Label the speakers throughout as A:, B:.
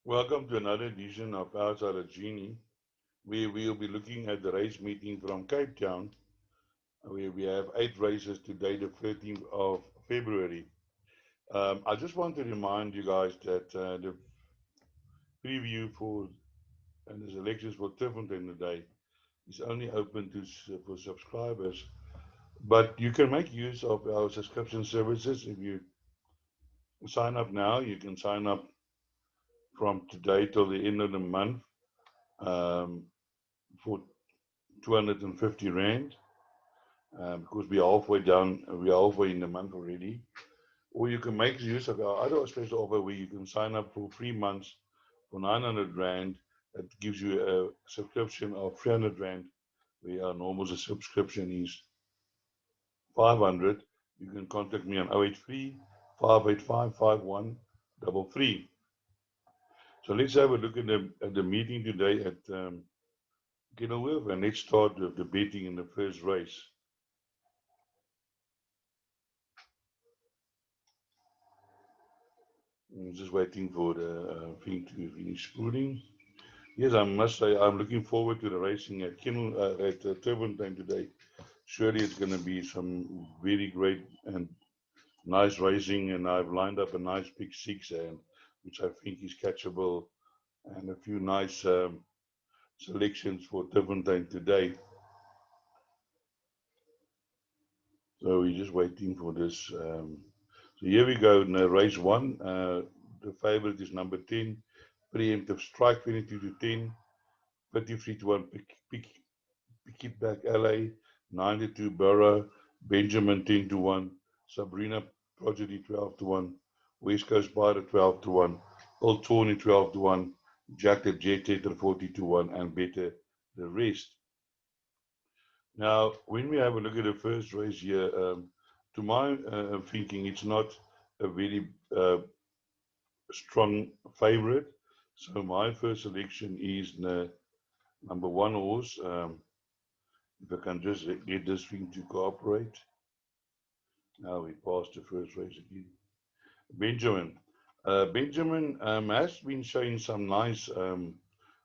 A: Welcome to another edition of Untitled Genie. We will be looking at the race meeting from Cape Town. We have 8 races today, the 13th of February. I just want to remind you guys that the preview for and the selections for Turffontein today is only open to for subscribers. But you can make use of our subscription services. If you sign up now, you can sign up from today till the end of the month um, for 250 Rand. Because we are halfway down, we are halfway in the month already. Or you can make use of our other special offer where you can sign up for 3 months for 900 Rand. That gives you a subscription of 300 Rand, where our normal subscription is 500. You can contact me on 083 585 5133. So let's have a look at the meeting today at Kenilworth, and let's start with the betting in the first race. I'm just waiting for the thing to finish spooling. Yes, I must say I'm looking forward to the racing at Turffontein today. Surely it's going to be some very great and nice racing, and I've lined up a nice pick six, and which I think is catchable, and a few nice selections for Turffontein today. So we're just waiting for this. So here we go. In race one, the favorite is number 10, Preemptive Strike, 22 to 10, 53 to 1, pick it back, LA, 92, Borough, Benjamin, 10 to 1, Sabrina Prodigy, 12 to 1, West Coast Spider, 12 to 1, Old Tawny, 12 to 1, Jack the Jet Setter, 40 to 1, and better the rest. Now, when we have a look at the first race here, to my thinking, it's not a very strong favorite. So my first selection is the number 1 horse. If I can just get this thing to cooperate. Now we passed the first race again. Benjamin. Benjamin has been showing some nice,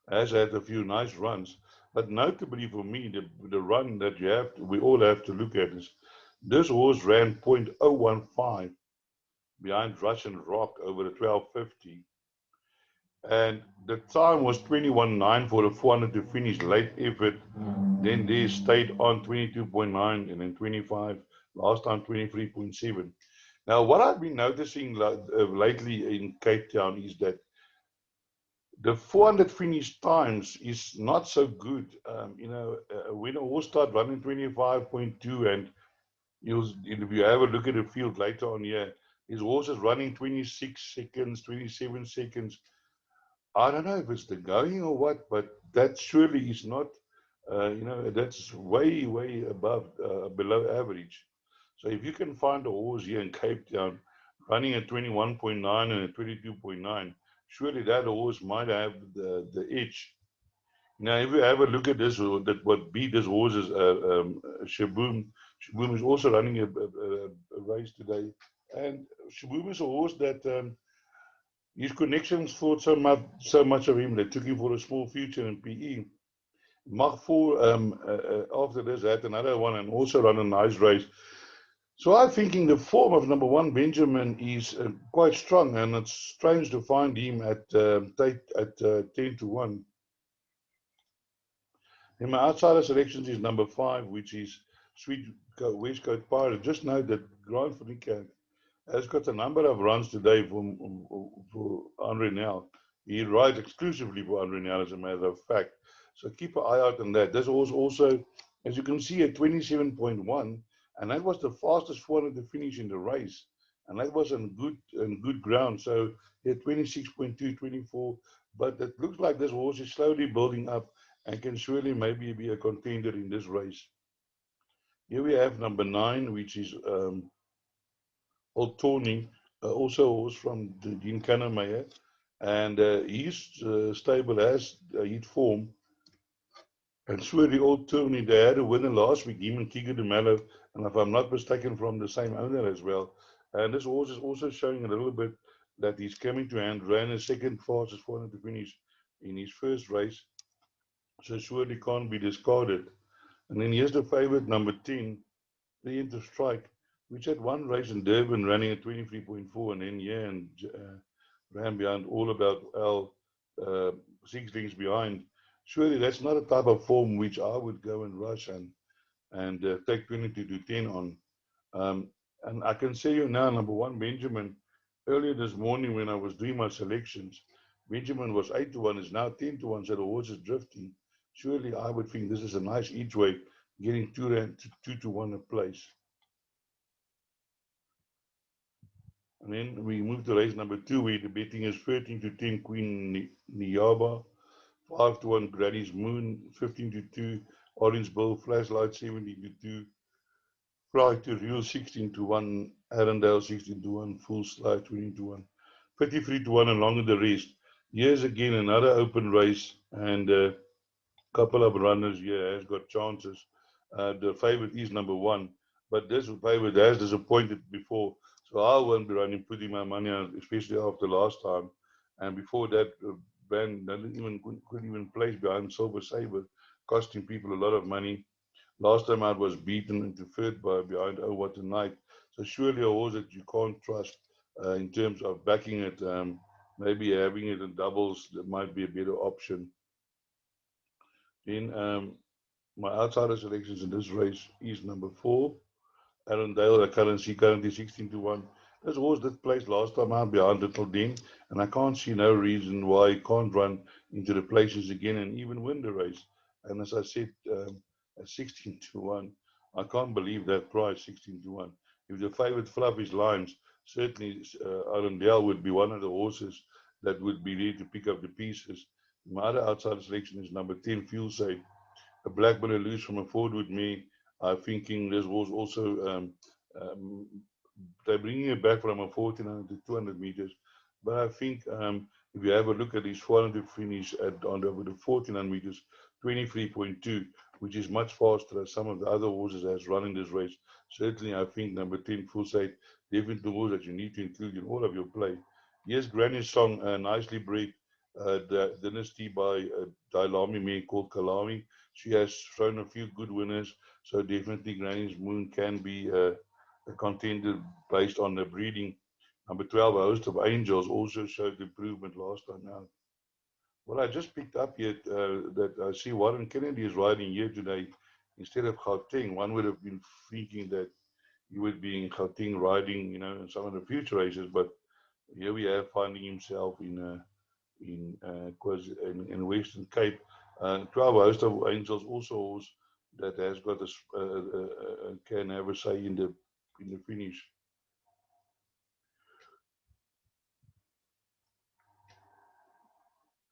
A: has had a few nice runs. But notably for me, the run that we all have to look at is this horse ran .015 behind Russian Rock over the 1250. And the time was 21.9 for the 400 to finish late effort. Then they stayed on 22.9 and then 25. Last time 23.7. Now, what I've been noticing lately in Cape Town is that the 400 finish times is not so good. When a horse start running 25.2, and if you have a look at the field later on here, his horse is running 26 seconds, 27 seconds. I don't know if it's the going or what, but that surely is not, that's way, way below average. So if you can find a horse here in Cape Town running at 21.9 and at 22.9, surely that horse might have the edge. Now, if you have a look at this, what beat this horse is Shaboom. Shaboom is also running a race today. And Shaboom is a horse that his connections thought so much of him. They took him for a small future in PE. Mach 4 after this had another one and also run a nice race. So I'm thinking the form of number 1 Benjamin is quite strong, and it's strange to find him at 10 to 1. In my outsider selections is number 5, which is Sweet West Coast Pirate. Just note that Grant Flicker has got a number of runs today for Andre Nel. He rides exclusively for Andre Nel, as a matter of fact. So keep an eye out on that. This was also, as you can see, at 27.1, and that was the fastest 400 to finish in the race, and that was on good ground. So he had 26.2, 24, but it looks like this horse is slowly building up and can surely maybe be a contender in this race. Here we have number 9, which is Old Tawny, also a horse from the Dean Kannemeyer, and his stable has hit form. And surely Old Tawny, they had a winner last week, him and Kiga de Mello, and if I'm not mistaken, from the same owner as well. And this horse is also showing a little bit that he's coming to hand, ran a second fastest 400 to finish in his first race, so surely can't be discarded. And then here's the favorite, number 10, the Enter Strike, which had one race in Durban running at 23.4, and then and ran behind all about uh, 6 lengths behind. Surely that's not a type of form which I would go and rush and take 22 to 10 on. Um, and I can say you now, number one, Benjamin, earlier this morning when I was doing my selections, Benjamin was 8 to 1, is now 10 to 1, so the horse is drifting. Surely I would think this is a nice each way, getting 2 to 1 a place. And then we move to race number 2, where the betting is 13 to 10 Queen Niaba, 5 to 1 Granny's Moon, 15 to 2 Orange Bull, Flashlight 17 to 2, Fly to Real 16 to 1, Arendelle 16 to 1, Full Slide 20 to 1, 53 to 1, and longer the rest. Here's again another open race, and a couple of runners here has got chances. The favorite is number 1, but this favorite has disappointed before, so I won't be running, putting my money on, especially after last time. And before that, Van couldn't even place behind Silver Saber, costing people a lot of money. Last time out was beaten into third by behind Oh What a Night. So surely a horse that you can't trust in terms of backing it. Maybe having it in doubles, that might be a better option. Then my outsider selections in this race is number 4, Arendelle, currently 16 to 1. This horse that placed last time out behind Little Den, and I can't see no reason why he can't run into the places again and even win the race. And as I said, at 16 to 1, I can't believe that price, 16 to 1. If the favorite fluff his lines, certainly Arendelle would be one of the horses that would be there to pick up the pieces. My other outsider selection is number 10, Fuel Safe, a black winner loose from a forward with me. I'm thinking this was also um, they're bringing it back from a 1400 to 200 meters. But I think if you have a look at his 400 finish on over the 1400 meters, 23.2, which is much faster than some of the other horses that's running this race. Certainly, I think number 10, Full Safe, definitely the horse that you need to include in all of your play. Yes, Granny's Song, nicely bred the dynasty by Dailami mare called Kalami. She has thrown a few good winners, so definitely Granny's Moon can be a contender based on the breeding. Number 12, a Host of Angels, also showed improvement last time out. Well, I just picked up yet that I see Warren Kennedy is riding here today instead of Gauteng. One would have been thinking that he would be in Gauteng riding, in some of the future races, but here we are finding himself in Western Cape. 12 Host of Angels also that has got can have a say in the finish.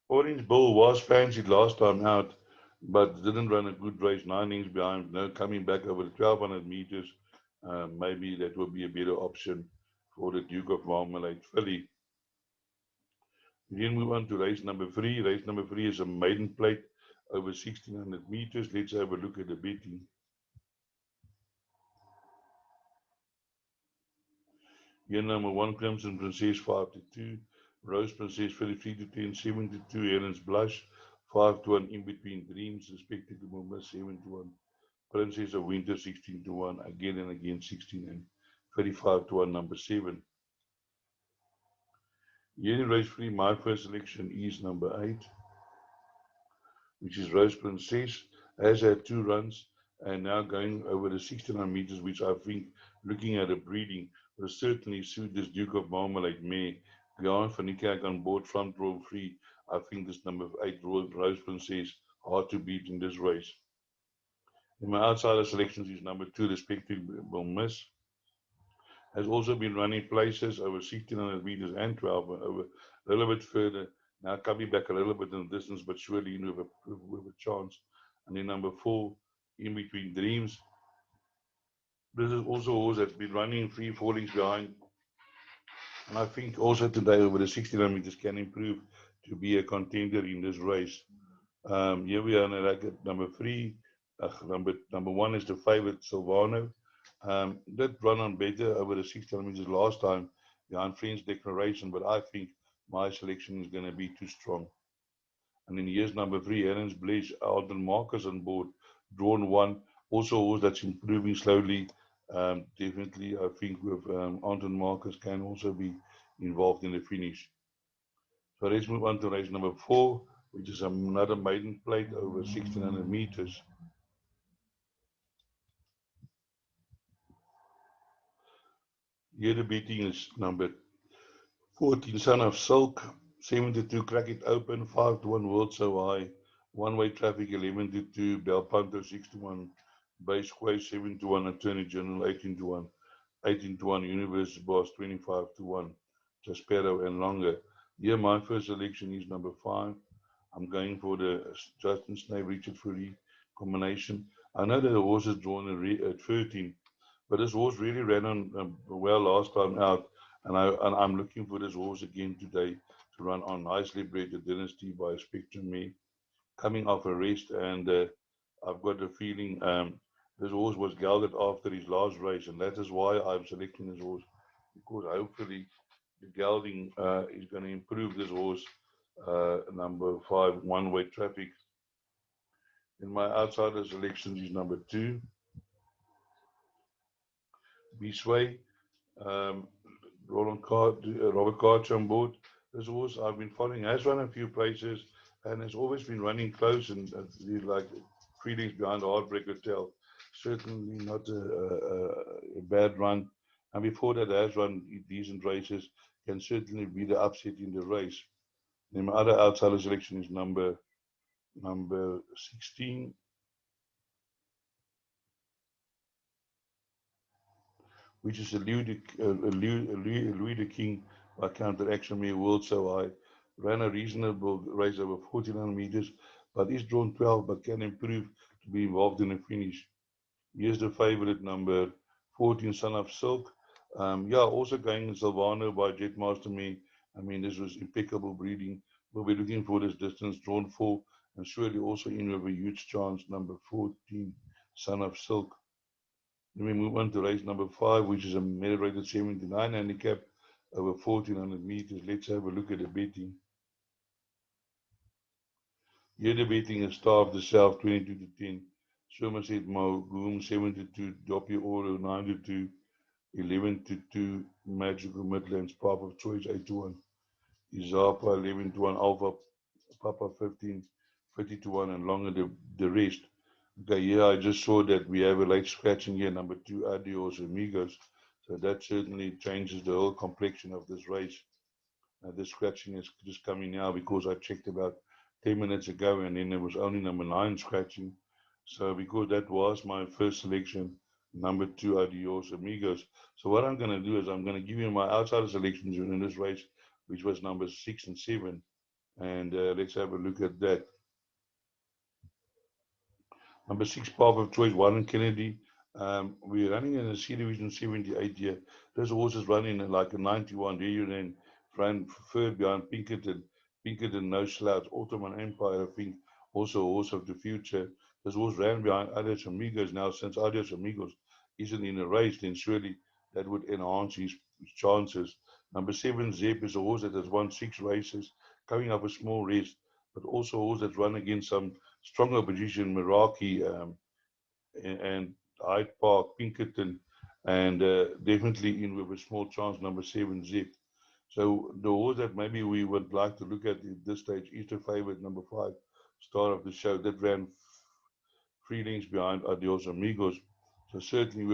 A: Orange Bull was fancied last time out, but didn't run a good race, 9 innings behind. No, coming back over the 1200 meters, maybe that would be a better option for the Duke of Marmalade filly. We then move on to race number 3. Race number 3 is a maiden plate over 1600 meters. Let's have a look at the betting. Here number 1, Crimson Princess 5 to 2, Rose Princess 33 to 10, 7 to 2, Helen's Blush 5 to 1, In Between Dreams, Respected Mumba 7 to 1, Princess of Winter 16 to 1, again and again 16 and 35 to 1, number 7. Here in race 3, my first selection is number 8, which is Rose Princess, has had 2 runs and now going over the 1600 meters, which I think, looking at the breeding, will certainly suit this Duke of Marmalade mare. Beyond van Niekerk on board, front row free. I think this number 8, Rose Princess, hard to beat in this race. In my outsider selections is number 2, Respectable Miss. Has also been running places over 1600 meters and 12, over a little bit further. Now coming back a little bit in the distance, but surely with a chance. And then number 4, In Between Dreams. This is also a horse that's been running 3-4 lengths behind. And I think also today over the 1600 meters can improve to be a contender in this race. Here we are in racket number 3. Number 1 is the favorite Silvano. That run on better over the 1600 meters last time. behind Friend's Declaration, but I think my selection is going to be too strong. And in years number 3, Aaron's Blaze, Alden Marcus on board, drawn 1. Also, a horse that's improving slowly. Definitely, I think with Alden Marcus can also be involved in the finish. So let's move on to race number 4, which is another maiden plate over 1600 meters. Here the beating is number 14, Son of Silk, 7-2, Crack It Open, 5-1, World So High, one-way traffic, 11-2, Bel Panto, 6-1, Base Quay, 7-1, Attorney General, 18-1, 18-1, Universe Boss, 25-1, Jaspero and Longer. Here my first selection is number 5. I'm going for the Justin Snave, Richard Fury combination. I know that the horse is drawn at 13, but this horse really ran on well last time out, and I'm looking for this horse again today to run on. Nicely Bred, the Dynasty by Spectrum Me, coming off a rest, and I've got a feeling this horse was gelded after his last race, and that is why I'm selecting this horse, because hopefully the gelding is going to improve this horse, number 5, one-way traffic. In my outsider selections is number 2, Beesway. Um, Robert Carter on board. This horse I've been following has run a few places and has always been running close and like feelings behind the Heartbreak Hotel. Certainly not a bad run. And before that has run decent races, can certainly be the upset in the race. Then my other outsider selection is number 16, which is a Louis the King by Counteraction Me World So High. Ran a reasonable race over 1400 meters, but is drawn 12, but can improve to be involved in the finish. Here's the favorite, number 14, Son of Silk. Yeah, also going in Silvano by Jetmaster Me. I mean, this was impeccable breeding. We'll be looking for this distance, drawn 4, and surely also in with a huge chance, number 14, Son of Silk. Then we move on to race number 5, which is a medal rated 79 handicap over 1400 meters. Let's have a look at the betting. Here the betting is Star of the South 22-10, Somerset Mogoom 7-2, Doppy Oro 9-2, 11-2, Magical Midlands, Papa of Choice 8-1, Izapa 11-1, Alpha Papa 15, 50-1, and longer the rest. Okay, yeah, I just saw that we have a late scratching here, number 2, Adios Amigos. So that certainly changes the whole complexion of this race. The scratching is just coming now because I checked about 10 minutes ago and then there was only number 9 scratching. So because that was my first selection, number 2, Adios Amigos. So what I'm going to do is I'm going to give you my outsider selections in this race, which was number 6 and 7. And let's have a look at that. Number 6, Path of Choice, Warren Kennedy. We're running in a C Division 78 here. This horse is running like a 91. There you then ran third behind Pinkerton. Pinkerton, No Slouch, Ottoman Empire, I think, also a horse of the future. This horse ran behind Adios Amigos. Now, since Adios Amigos isn't in a race, then surely that would enhance his chances. Number 7, Zep, is a horse that has won 6 races, coming up a small race, but also a horse that's run against some strong opposition, Meraki and Hyde Park, Pinkerton, and definitely in with a small chance, number 7, Zip. So the horse that maybe we would like to look at this stage is the favorite, number 5, Star of the Show, that ran 3 lengths behind Adios Amigos. So certainly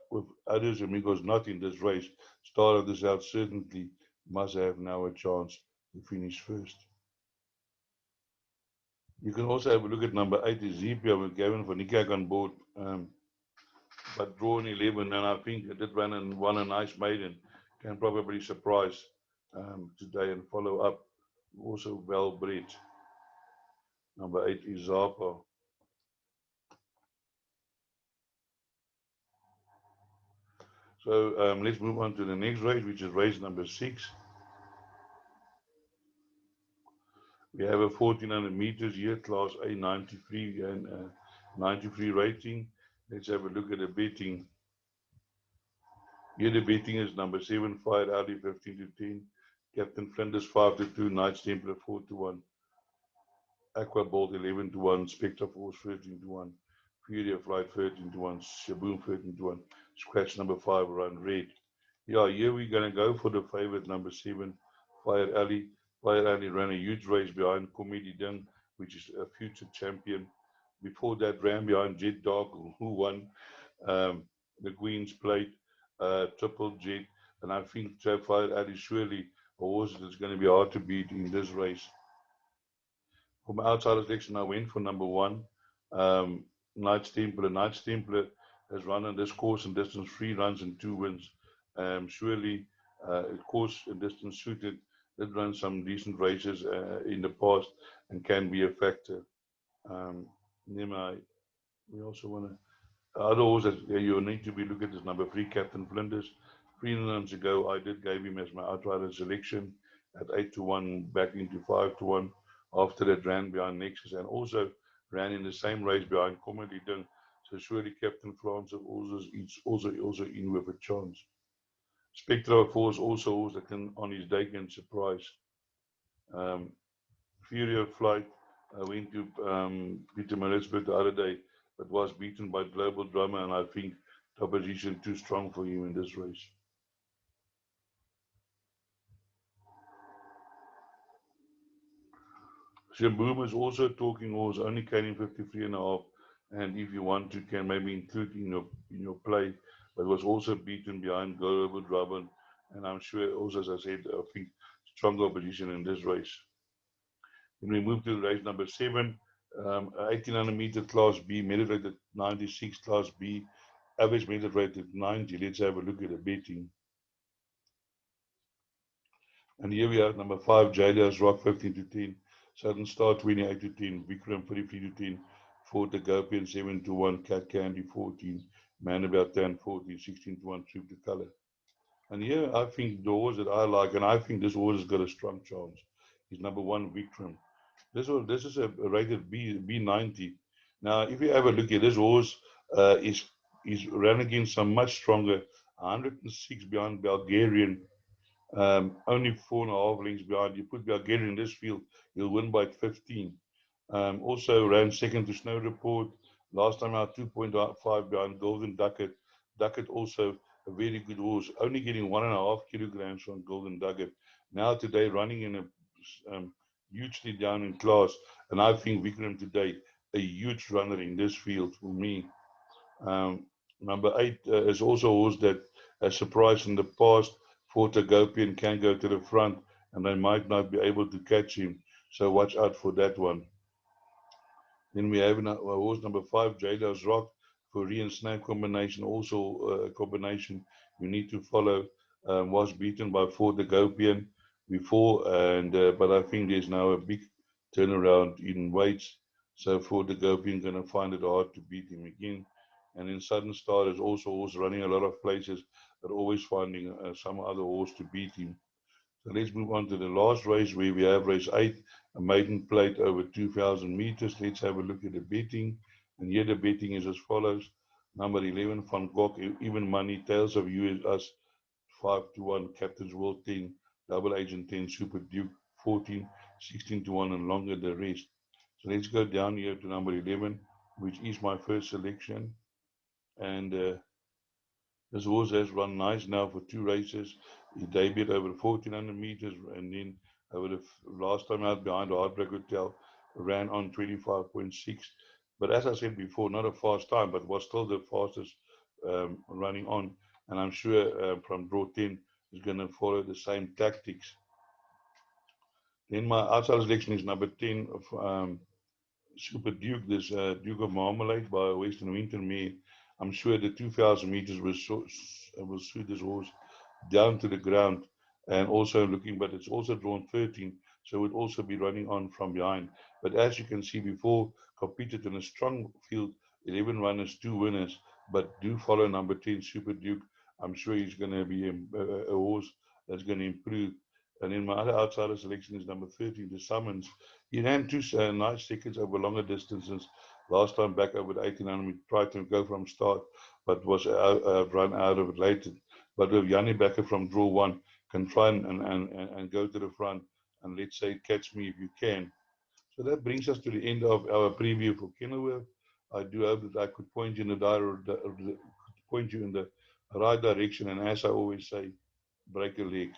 A: with Adios Amigos not in this race, Star of the South certainly must have now a chance to finish first. You can also have a look at number 8, Ezepia with Gavin van Niekerk on board, but drawn 11, and I think it did run and won a nice maiden. Can probably surprise today and follow up. Also well bred. Number 8 is Zapa. So let's move on to the next race, which is race number 6. We have a 1400 meters here, class A 93 and 93 rating. Let's have a look at the betting. Here the betting is number 7, Fired Alley 15 to 10, Captain Flinders 5 to 2, Knights Templar 4 to 1, Aqua Bolt 11 to 1, Spectre Force 13 to 1, Fury of Light 13 to 1, Shaboom 13 to 1, Scratch number 5, Run Red. Yeah, here we're going to go for the favorite number 7, Fire Alley. Fire Alley ran a huge race behind Comedy Dung, which is a future champion. Before that, ran behind Jet Dog, who won um, the Queen's Plate, Triple Jet. And I think Fire Alley surely a horse that's going to be hard to beat in this race. For my outsider selection, I went for number 1, Knights Templar. Knights Templar has run on this course and distance 3 runs and 2 wins. Surely, course and distance suited. Did run some decent races in the past and can be a factor. Then we also want to other horse that you need to be looking at is number 3, Captain Flinders. 3 months ago, I did gave him as my outrider selection at 8 to 1, back into 5 to 1. After that, ran behind Nexus and also ran in the same race behind Comedy Ding. So surely Captain France also in with a chance. Spectre Force also that can on his day can surprise. Um, Fury of Flight went to Peter Maritzburg the other day, but was beaten by Global Drummer, and I think the opposition too strong for him in this race. Shaboom is also talking horse, only carrying 53.5, and if you want to, can maybe include in your play, but was also beaten behind Global Drummer, and I'm sure also, as I said, I think stronger opposition in this race. Then we move to race number 7, 1800 meter class B, merit rate at 96, class B, average merit rate at 90. Let's have a look at the betting. And here we have number 5, Jailer's Rock 15 to 10, Southern Star 28 to 10, Vikram 33 to 10, Fort Agopian 7 to 1, Cat Candy 14, Man About 10 14, 16 to 1, Troop to Color. And here I think the horse that I like, and I think this horse has got a strong chance, is number 1, Vikram. This is a rated B90. Now, if you have a look at this horse, is ran against some much stronger, 106 behind Bulgarian, only 4.5 lengths behind. You put Bulgarian in this field, he'll win by 15. Also ran second to Snow Report. Last time out 2.5 behind Golden Ducket. Ducket also a very good horse, only getting 1.5 kilograms from Golden Ducket. Now today running in a hugely down in class, and I think Vikram today a huge runner in this field for me. Um, Number 8 is also a horse that has surprised in the past. Fort Agopian can go to the front, and they might not be able to catch him. So watch out for that one. Then we have horse number 5, Jada's Rock, Korean Snake combination, also a combination you need to follow. Was beaten by Fort Agopian before, and but I think there's now a big turnaround in weights. So Fort Agopian going to find it hard to beat him again. And in Sudden Star is also running a lot of places, but always finding some other horse to beat him. So let's move on to the last race where we have race 8, a maiden plate over 2,000 meters. Let's have a look at the betting. And here the betting is as follows. Number 11, Van Gogh, even money, Tales of US 5 to 1, Captain's World 10, Double Agent 10, Super Duke 14, 16 to 1, and longer the rest. So let's go down here to number 11, which is my first selection. And this horse has run nice now for 2 races. He debuted over 1,400 meters, and then over the last time out behind the Heartbreak Hotel, ran on 25.6. But as I said before, not a fast time, but was still the fastest running on. And I'm sure from draw 10 is going to follow the same tactics. Then my outside selection is number 10 of Super Duke, this Duke of Marmalade by Western Wintermere. I'm sure the 2,000 meters will suit this horse down to the ground, and also looking, but it's also drawn 13, so it would also be running on from behind. But as you can see before, competed in a strong field, 11 runners, 2 winners, but do follow number 10, Super Duke. I'm sure he's going to be a horse that's going to improve. And then my other outsider selection is number 13, the Summons. He ran 2 nice seconds over longer distances. Last time back over the 1800, we tried to go from start, but was run out of it later. But if Yanni Becker from draw one can try and go to the front and let's say catch me if you can. So that brings us to the end of our preview for Kenilworth. I do hope that I could point you in the right direction. And as I always say, break a leg.